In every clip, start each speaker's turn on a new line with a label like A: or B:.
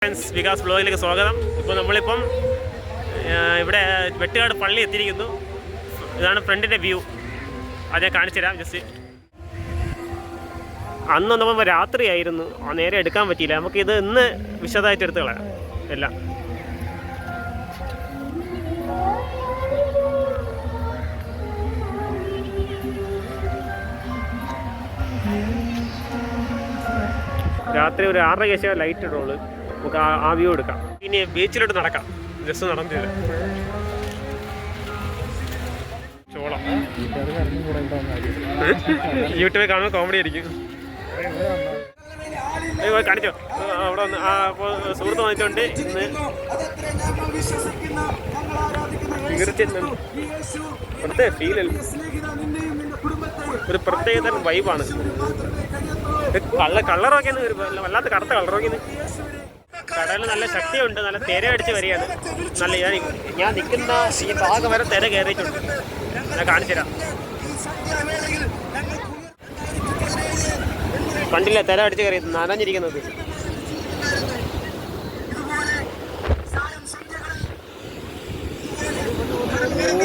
A: Friends, Vikas ബ്ലോഗിലേക്ക് സ്വാഗതം. ഇപ്പോൾ നമ്മളിപ്പം ഇവിടെ വെട്ടുകാട് പള്ളി എത്തിയിരിക്കുന്നു. ഇതാണ് ഫ്രണ്ടിൻ്റെ വ്യൂ. അത് ഞാൻ കാണിച്ചു തരാം. ജസ്റ്റ് അന്ന് വന്നപ്പോൾ രാത്രിയായിരുന്നു, നേരെ എടുക്കാൻ പറ്റിയില്ല. നമുക്കിത് ഇന്ന് വിശദമായിട്ട് എടുത്ത് കളയാം എല്ലാം. രാത്രി ഒരു 6:30 ശേഷം ലൈറ്റ് ഇടുള്ളൂ. നമുക്ക് ആ വ്യൂ എടുക്കാം. ഇനി ബീച്ചിലോട്ട് നടക്കാം. ജസ്റ്റ് നടന്നില്ല ചോളം യൂട്യൂബിൽ കാണുമ്പോൾ കോമഡി ആയിരിക്കും. കാണിച്ചോ അവിടെ വന്ന് അപ്പോൾ സുഹൃത്ത് വാങ്ങിച്ചോണ്ട് ഇന്ന് പ്രത്യേക ഫീലല്ല, ഒരു പ്രത്യേക തരം വൈബാണ്. കളറൊക്കെ വല്ലാത്ത കറുത്ത കളറൊക്കെ. കടലിൽ നല്ല ശക്തിയുണ്ട്, നല്ല തിര അടിച്ച് വരികയാണ്. നല്ല ഞാൻ നിൽക്കുന്ന ഈ ഭാഗം വരെ തിര കയറിയിട്ടുണ്ട്. ഞാൻ കാണിച്ചു തരാം. കണ്ടില്ല, തിര അടിച്ച് കയറി നനഞ്ഞിരിക്കുന്നത്.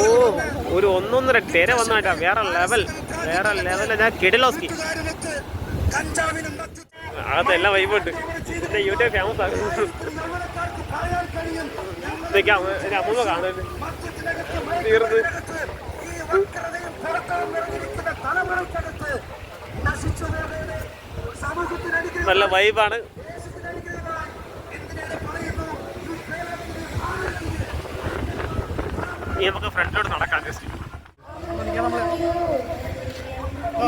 A: ഓ, ഒരു 1.5 തിര വന്നായിട്ടാ. വേറെ ലെവൽ. ഞാൻ കിടിലോസ്കി. അകത്തെല്ലാം വൈബുണ്ട്. ഇതിന്റെ യൂട്യൂബ് ഫേമസ് ആകുന്നു. അമ്മൂമ്മ കാണുന്നത് തീർന്ന് നല്ല വൈബാണ്. ഇനി നമുക്ക് ഫ്രണ്ടിലോട്ട് നടക്കാം. ജസ്റ്റ്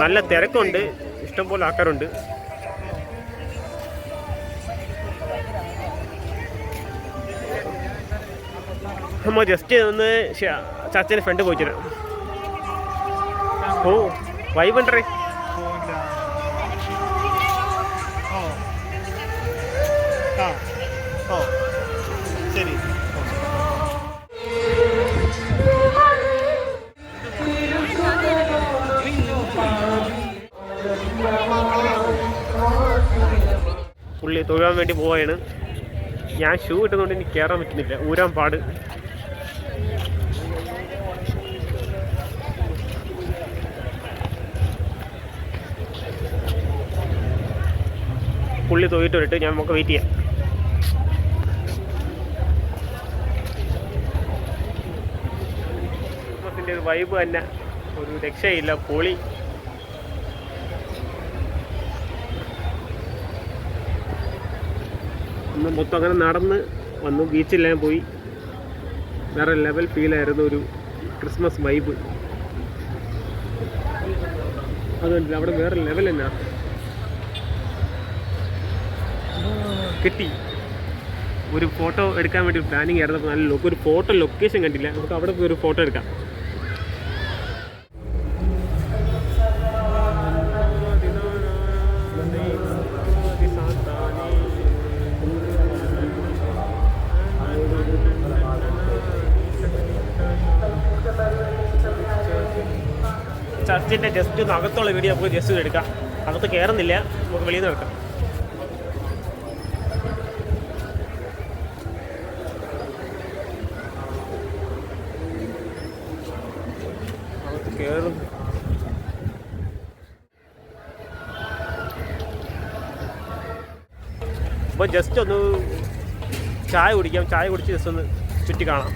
A: നല്ല തിരക്കുണ്ട്, ഇഷ്ടംപോലെ ആൾക്കാരുണ്ട്. നമ്മൾ ജസ്റ്റ് ഒന്ന് ചർച്ചിൻ്റെ ഫ്രണ്ട് പോയി തരാം. ഓ, വൈബുണ്ടേ. ശരി. പുള്ളി തൊഴാൻ വേണ്ടി പോവുകയാണ്. ഞാൻ ഷൂ ഇട്ടുന്നതുകൊണ്ട് എനിക്ക് കയറാൻ പറ്റുന്നില്ല, ഊരാൻ പാട്. പുള്ളി തൊഴിട്ട് വരട്ട്, ഞാൻ നമുക്ക് വെയിറ്റ് ചെയ്യാം. ക്രിസ്മസിൻ്റെ ഒരു വൈബ് തന്നെ, ഒരു രക്ഷയില്ല, പൊളി. ഒന്ന് മൊത്തം അങ്ങനെ നടന്ന് വന്നു. ബീച്ചിലെല്ലാം പോയി. വേറെ ലെവൽ ഫീലായിരുന്നു, ഒരു ക്രിസ്മസ് വൈബ്. അതുകൊണ്ടില്ല, അവിടെ വേറെ ലെവൽ തന്നെ കിട്ടി. ഒരു ഫോട്ടോ എടുക്കാൻ വേണ്ടി ഒരു പ്ലാനിങ് ആയിരുന്നു. അപ്പോൾ നല്ല ഒരു ഫോട്ടോ ലൊക്കേഷൻ കണ്ടില്ല. നമുക്ക് അവിടെ പോയി ഒരു ഫോട്ടോ എടുക്കാം. ചർച്ചിൻ്റെ ജസ്റ്റ് ഒന്ന് അകത്തുള്ള വീഡിയോ നമുക്ക് ജസ്റ്റ് എടുക്കാം. അകത്ത് കയറുന്നില്ല, നമുക്ക് വെളിയിൽ നിന്ന് എടുക്കാം. അകത്ത് കയറും. അപ്പോൾ ജസ്റ്റ് ഒന്ന് ചായ കുടിക്കാം. ചായ കുടിച്ച് ജസ്റ്റ് ഒന്ന് ചുറ്റി കാണാം.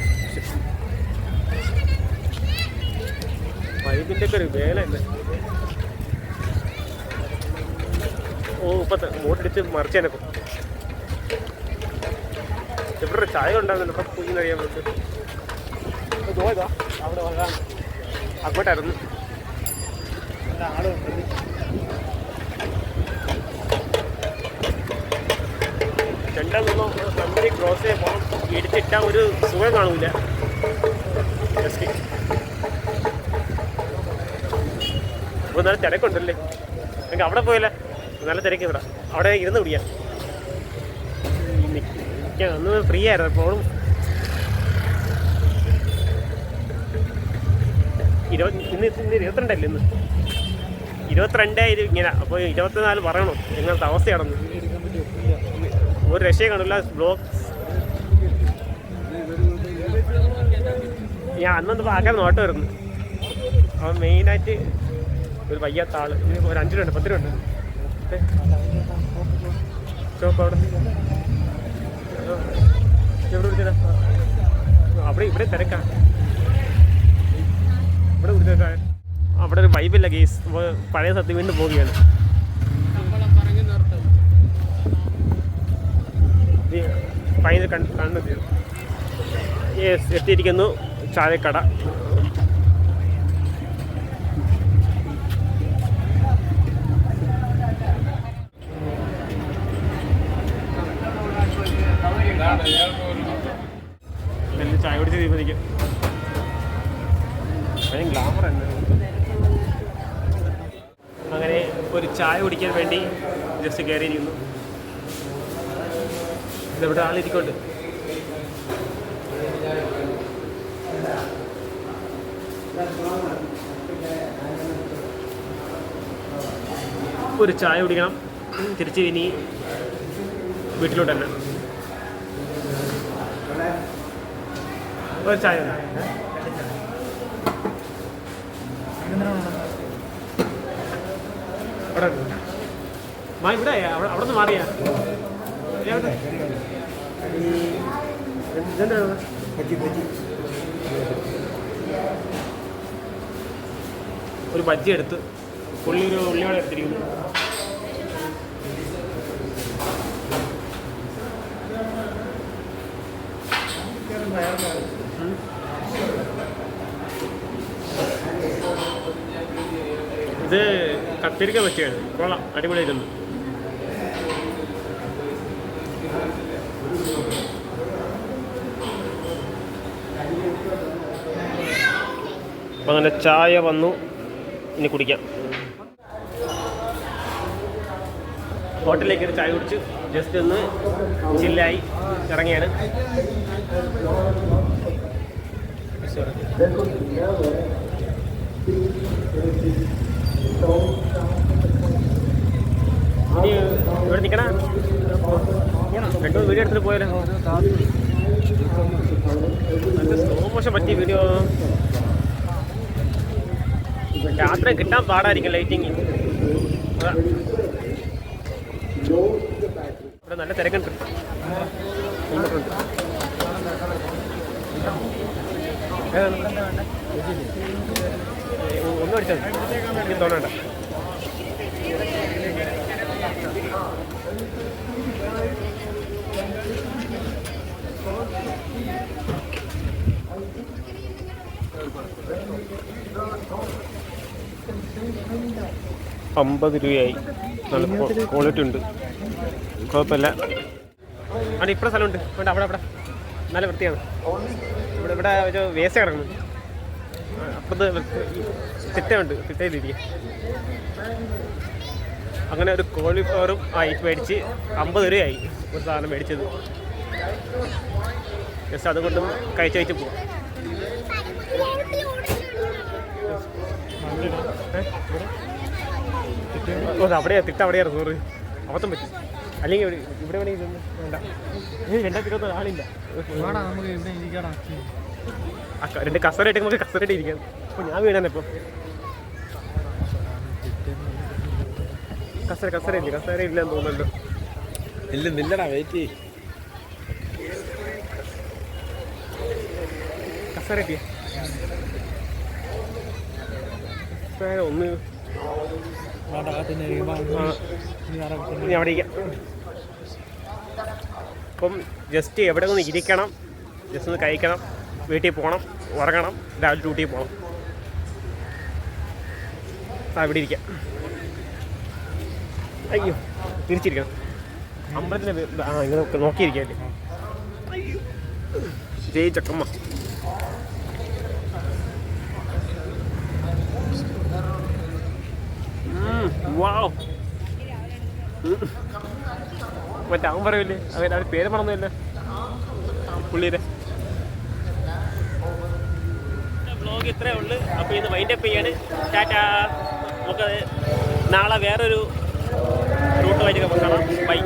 A: വൈബിൻ്റെ ഒക്കെ ഒരു വേല തന്നെ. ഓ, ഇപ്പത്തെ മോട്ടടിച്ച് മറിച്ചേനപ്പം ഇവിടെ ചായ ഉണ്ടാകുന്നുണ്ട്. ഇപ്പം കുഞ്ഞിനറിയാൻ പറ്റും. പോയതാ അവിടെ വരാൻ അങ്ങോട്ടായിരുന്നു. രണ്ടാമൊന്നും കമ്പനി ക്രോസ് ചെയ്യുമ്പോൾ ഇടിച്ചിട്ടാൽ ഒരു സുഖം കാണൂല. ജസ്റ്റ് അപ്പോൾ നല്ല തിരക്കുണ്ടല്ലേ. എനിക്ക് അവിടെ പോയല്ലേ, നല്ല തിരക്ക്. ഇവിടെ അവിടെ ഇരുന്ന് പിടിക്കാം. അന്ന് ഫ്രീ ആയിരുന്നു. എപ്പോഴും 22 ഇന്ന് 22 ഇങ്ങനെ. അപ്പോൾ 24 പറയണം എങ്ങനത്തെ അവസ്ഥയാണെന്ന്. ഒരു രക്ഷയെ കാണില്ല ബ്ലോക്ക്. ഞാൻ അന്നൊന്ന് ആക്കാൻ നോട്ടമായിരുന്നു. അവൻ മെയിനായിട്ട് ഒരു വയ്യാത്ത ആള്. ഒരു 5 രൂപ 10 രൂപ ഉണ്ട് ഷോപ്പ് അവിടെ. എവിടെ വിളിച്ചതാ? അവിടെ ഇവിടെ തിരക്കാണ്. ഇവിടെ വിളിച്ചേക്കാൻ അവിടെ ഒരു വൈബില്ല കേസ്. പഴയ സത്യം വീണ്ടും പോവുകയാണ്. ഫൈനൽ കണ്ടത് എത്തിയിരിക്കുന്നു ചായക്കട. ചായ കുടിച്ച് തീരുമാനിക്കാം. ഗ്ലാമർ തന്നെ. അങ്ങനെ ഒരു ചായ കുടിക്കാൻ വേണ്ടി ജസ്റ്റ് കയറിയിരിക്കുന്നു. ഇതെവിടെ ആളിരിക്കൊണ്ട്. ഒരു ചായ കുടിക്കണം. തിരിച്ച് ഇനി വീട്ടിലോട്ട് തന്നെ. ഒരു ചായ ഇവിടെ അവിടെ നിന്ന് മാറിയാ ഒരു ബജ്ജി എടുത്ത് പുള്ളി ഒരു ഉള്ളിയോടെ എടുത്തിരിക്കുന്നു. ഇത് കത്തിരിക്ക പറ്റിയാണ്. കൊള്ളാം, അടിപൊളിയായിട്ടുണ്ട്. അപ്പം അങ്ങനെ ചായ വന്നു, ഇനി കുടിക്കാം. ഹോട്ടലിലേക്ക് ഒരു ചായ കുടിച്ച് ജസ്റ്റ് ഒന്ന് ചില്ലായി ഇറങ്ങിയാണ്. ഇനി ഇവിടെ നിൽക്കണ 2 വീഡിയോ എടുത്തിട്ട് പോയാലോ? സ്ലോ മോഷൻ പറ്റിയ വീഡിയോ രാത്രി കിട്ടാൻ പാടായിരിക്കും. ലൈറ്റിങ് ഇവിടെ നല്ല തിരക്കുണ്ട്. ഒന്നും അടിച്ചാൽ എനിക്ക് തോന്നണ്ട. ₹50 നല്ല ക്വാളിറ്റി ഉണ്ട്, കുഴപ്പമില്ല. അവിടെ ഇപ്പഴ സ്ഥലമുണ്ട്. വേണ്ട, അവിടെ നല്ല വൃത്തിയാണ്. ഇവിടെ ഒരു വേസ്റ്റ് കിടക്കുന്നു. അപ്പുറത്ത് ചിട്ടയുണ്ട്, ചിട്ടയിലിരിക്കുക. അങ്ങനെ ഒരു കോളിഫ്ലവറും മേടിച്ച് ₹50 ഒരു സാധനം മേടിച്ചത്. ജസ്റ്റ് അതുകൊണ്ടും കഴിച്ച് പോവാം. അവിടെയാ തിട്ട, അവിടെയായിരുന്നു 100 അബദ്ധം പറ്റി. അല്ലെങ്കിൽ ഇവിടെ വേണമെങ്കിൽ വേണ്ട. 2024 ആളില്ല. 2 കസരയിട്ട് നമുക്ക് കസരയിട്ട് ഇരിക്കാം. അപ്പോൾ ഞാൻ വീണാണ്. ഇപ്പോൾ കസര ഇല്ലെന്ന് തോന്നുന്നല്ലോ.
B: ഇല്ലടാ, വെയിറ്റ്.
A: കസരട്ടിയ ഒന്ന് അവിടെ ഇരിക്കാം. അപ്പം ജസ്റ്റ് എവിടെ ഒന്ന് ഇരിക്കണം, ജസ്റ്റ് ഒന്ന് കഴിക്കണം, വീട്ടിൽ പോകണം, ഉറങ്ങണം, രാവിലെ ഡ്യൂട്ടിയിൽ പോകണം. ഇവിടെ ഇരിക്കാം. അയ്യോ, തിരിച്ചിരിക്കണം. അമ്പലത്തിൻ്റെ ഇങ്ങനെ നോക്കിയിരിക്കല്ലേ. ജയ് ചക്കമ്മ. വാവ്, മറ്റേ അവൻ പറയില്ലേ, അവൻ പേര് മറന്നില്ല പുള്ളിയുടെ. വ്ലോഗ് ഇത്രയേ ഉള്ളൂ. അപ്പോൾ ഇത് വൈൻഡപ്പ് ചെയ്യാണ്. ടാറ്റാ. നമുക്ക് നാളെ വേറൊരു റൂട്ട് വഴിയൊക്കെ കാണാം. ബൈ.